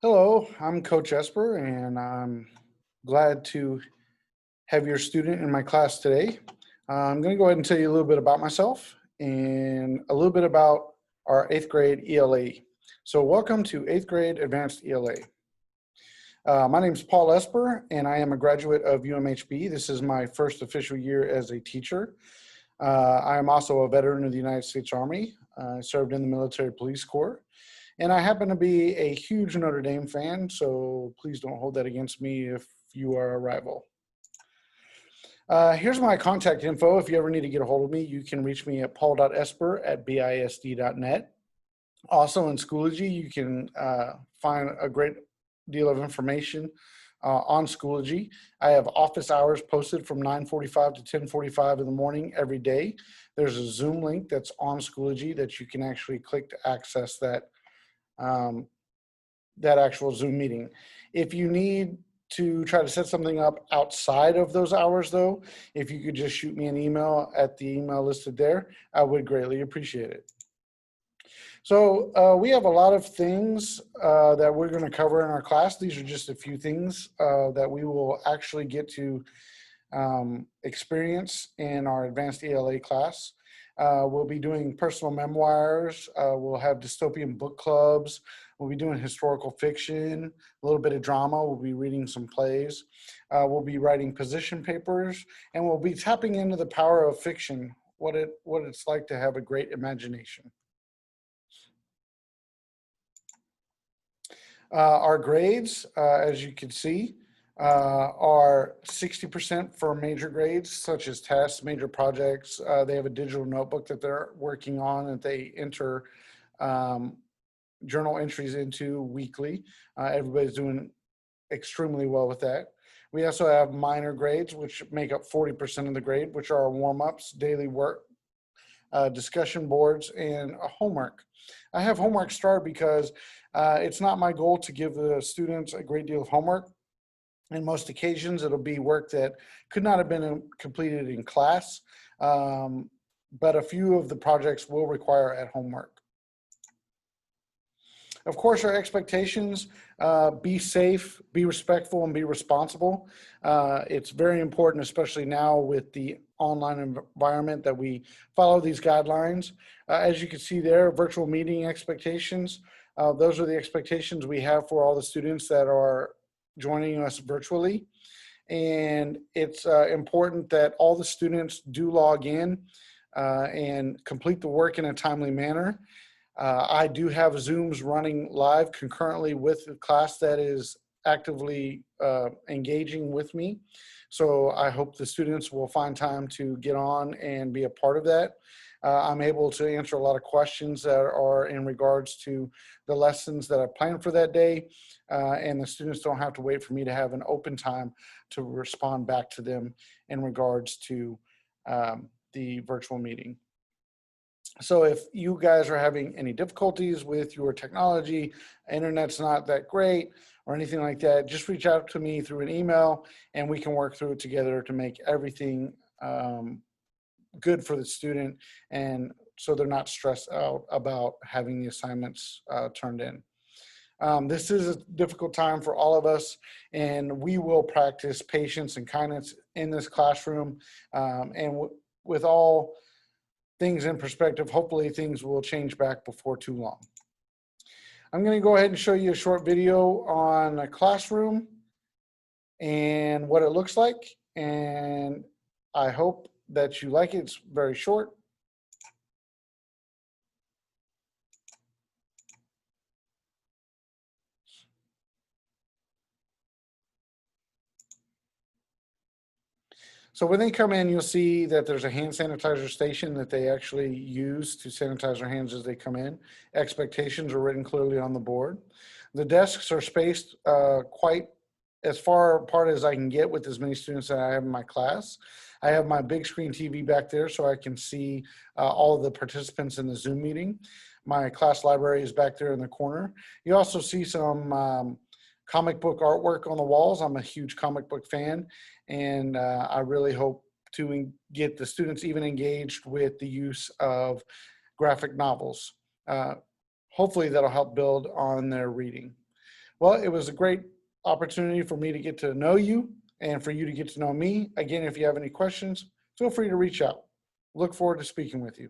Hello, I'm Coach Esper, and I'm glad to have your student in my class today. I'm going to go ahead and tell you a little bit about myself and a little bit about our 8th grade ELA. So welcome to 8th grade Advanced ELA. My name is Paul Esper, and I am a graduate of UMHB. This is my first official year as a teacher. I am also a veteran of the United States Army. I served in the Military Police Corps. And I happen to be a huge Notre Dame fan, so please don't hold that against me if you are a rival. Here's my contact info. If you ever need to get a hold of me, you can reach me at paul.esper@bisd.net. Also in Schoology, you can find a great deal of information on Schoology. I have office hours posted from 9:45 to 10:45 in the morning every day. There's a Zoom link that's on Schoology that you can actually click to access that actual Zoom meeting. If you need to try to set something up outside of those hours, though, if you could just shoot me an email at the email listed there, I would greatly appreciate it. So we have a lot of things that we're going to cover in our class. These are just a few things that we will actually get to experience in our advanced ELA class. We'll be doing personal memoirs. We'll have dystopian book clubs. We'll be doing historical fiction, a little bit of drama. We'll be reading some plays. We'll be writing position papers, and we'll be tapping into the power of fiction, what it's like to have a great imagination. Our grades, as you can see, are 60% for major grades, such as tests, major projects. They have a digital notebook that they're working on that they enter journal entries into weekly. Everybody's doing extremely well with that. We also have minor grades, which make up 40% of the grade, which are warm-ups, daily work, discussion boards, and homework. I have homework started because it's not my goal to give the students a great deal of homework. In most occasions, it'll be work that could not have been completed in class, but a few of the projects will require at homework. Of course, our expectations, be safe, be respectful, and be responsible. It's very important, especially now with the online environment, that we follow these guidelines. As you can see there, virtual meeting expectations. Those are the expectations we have for all the students that are joining us virtually. And it's important that all the students do log in and complete the work in a timely manner. I do have Zooms running live concurrently with the class that is actively engaging with me. So I hope the students will find time to get on and be a part of that. I'm able to answer a lot of questions that are in regards to the lessons that I planned for that day. And the students don't have to wait for me to have an open time to respond back to them in regards to the virtual meeting. So if you guys are having any difficulties with your technology, internet's not that great or anything like that, just reach out to me through an email and we can work through it together to make everything good for the student, and so they're not stressed out about having the assignments turned in. This is a difficult time for all of us, and we will practice patience and kindness in this classroom. And with all things in perspective, hopefully things will change back before too long. I'm going to go ahead and show you a short video on a classroom and what it looks like, and I hope that you like it. It's very short. So when they come in, you'll see that there's a hand sanitizer station that they actually use to sanitize their hands as they come in. Expectations are written clearly on the board. The desks are spaced quite as far apart as I can get with as many students that I have in my class. I have my big screen TV back there so I can see all of the participants in the Zoom meeting. My class library is back there in the corner. You also see some comic book artwork on the walls. I'm a huge comic book fan, and I really hope to get the students even engaged with the use of graphic novels. Hopefully that'll help build on their reading. Well, it was a great opportunity for me to get to know you and for you to get to know me. Again, if you have any questions, feel free to reach out. Look forward to speaking with you.